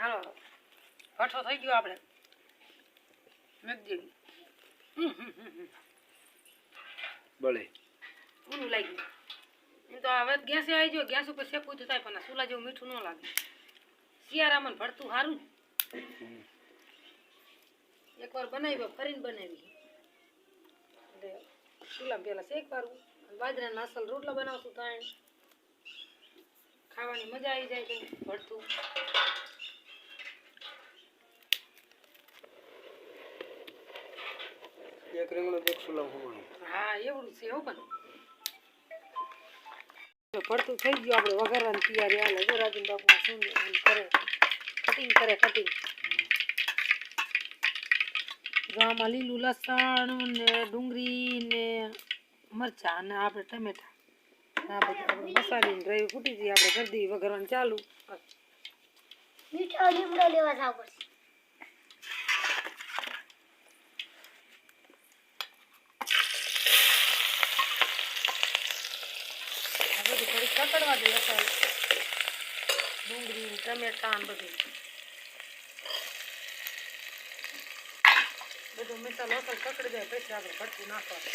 હાલો ભઠ્ઠો થઈ ગયો આપણે મેકજી બળે ઊનું લાગ્યું એમ તો હવે ગેસે આવી ગયો ગેસ ઉપર શેકવું તો થાય પણ આ ચૂલા જેવું મીઠું ન લાગે શિયાળામાં ભરતું સારું એકવાર બનાવી ફરીને બનાવી એટલે ચૂલા પેલા શેકવાનું બાજરાના અસલ રોટલા બનાવશું તો ખાવાની મજા આવી જાય તો ભરતું એક રીંગણો એક સુલા હોવાનું હા એવું છે એવું પણ ભરતું થઈ ગયું આપણે વઘારવાની તૈયારી હાલે જો રાજન બાપુ શું કરે કટિંગ કરે કટિંગ જો આમાં લીલું લસણ ને ડુંગળી ને મરચાં અને આપણે ટમેટા આ બધું આપણે મસાલી ને ગ્રેવી ફૂટી ગઈ આપણે કરી દઈએ વઘારવાનું ચાલુ મીઠો લીમડો લેવા જાવ પડશે. આ બધું થોડી કકડવા દઈએ મસાલો ડુંગળી ટમેટા ને બધું મસાલો અસલ કકડી જાય પછી આપણે ભરતું નાખવાનું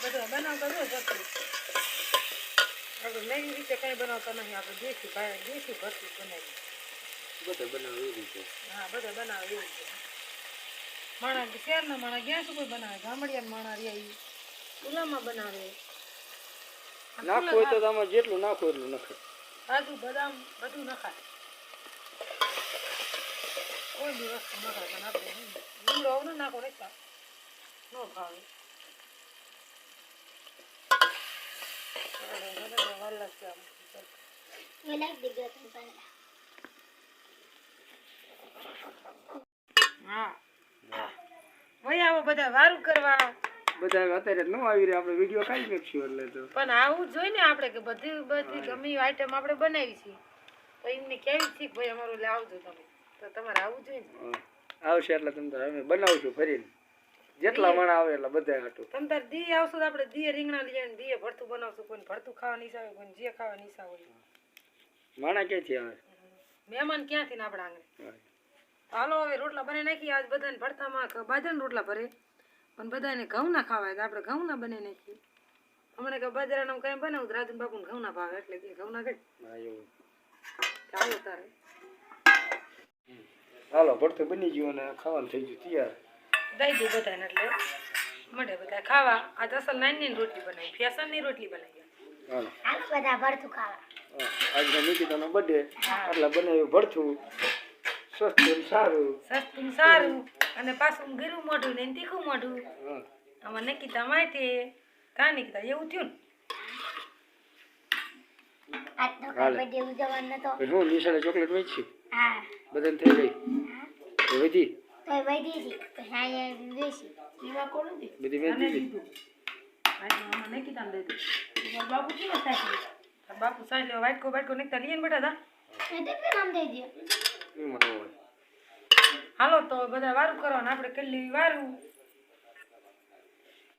બધા બનાવતા જો ભરતું આપણે નવી રીતે કંઈ બનાવતા નહીં આપણે દેશી ભરતું બનાવીએ બધા બનાવે એવી રીતે હા બધા બનાવે એવું છે માણા શહેરના માણા ગેસ ઉપર બનાવે ગામડિયા માણા રહ્યા એ ચૂલામાં બનાવે નાખવું હોય તો આમાં જેટલું નાખો એટલું નખાય કાજુ બદામ બધું નખાય કોઈ બી વસ્તુ નખાય પણ આપણે લીમડો હવે ન નાખો નહીં ન ભાવે એ લાગી ગયો તમે પહેલા. હા ભાઈ આવો બધા વારું કરવા બધા અત્યારે ન આવી રહ્યા આપણે વિડીયો કાઢી નાખશું એટલે તો પણ આવું જોઈએ ને આપણે કે બધી ગમે એવી આઈટમ આપણે બનાવી છીએ તો એમને કેવી છે કે ભાઈ અમારું લે આવજો તમે તો તમારે આવવું જોઈએ ને આવશે એટલે તમે તારે અમે બનાવશું ફરીને જેટલા માણા આવે એટલા બધા હાટું તમે તાર દી આવશો તો આપણે દીએ રીંગણા લઈ જાય દીએ ભરતું બનાવશું કોઈને ભરતું ખાવાની ઈચ્છા હોય કોઈને જે ખાવાની ઈચ્છા હોય માણા ક્યાંથી આવે મહેમાન ક્યાંથી ને આપણા આંગણે હા. હાલો હવે રોટલા બનાવી નાખીએ આજ બધાને ભરતામાં બાજરાના રોટલા ભરે પણ બધાને ઘઉંના ખાવાય તો આપણે ઘઉંના બનાવી નાખીએ હમણાં કે બાજરાના કંઈ બનાવું તો રાજન બાપુને ઘઉંના ભાવે એટલે કે ઘઉંના કઈ હા એવું ચાલો તારે હાલો ભરતું બની ગયું અને ખાવાનું થઈ ગયું તૈયાર દઈ દઉં બધાને એટલે મળે બધા ખાવા આજ અસલ નાની રોટલી બનાવી ફેશનની રોટલી બનાવી હાલો હાલો બધા ભરતું ખાવા. આજનો નિકિતાનો બર્થડે એટલે બનાવ્યું ભરતું સસ્તું સારું સસ્તું સારું અને પાછું ગીરું મોઢું ને તીખું મોઢું હા આમાં નકીતા માટે કા નકીતા એવું થયું ને આજ તો કઈ બર્થડે ઉજવવાનો નતો. પછી હું નિશાળે ચોકલેટ વેચી હા બધાને થઈ ગઈ તો વધી તો વધી હતી પછી અહીંયા બેસી એવા કોણ હતી બધી વેચી દીધી આમાં નકીતા દઈ દઉં બાપુ કેવા સાહેબ બાપુ સાહેબ વાટકો નકતા લઈએ ને બેટા દા એ નામ દઈ દે. એમાં હોય હાલો તો બધા વારું કરવાનું આપણે કરી લેવી વારું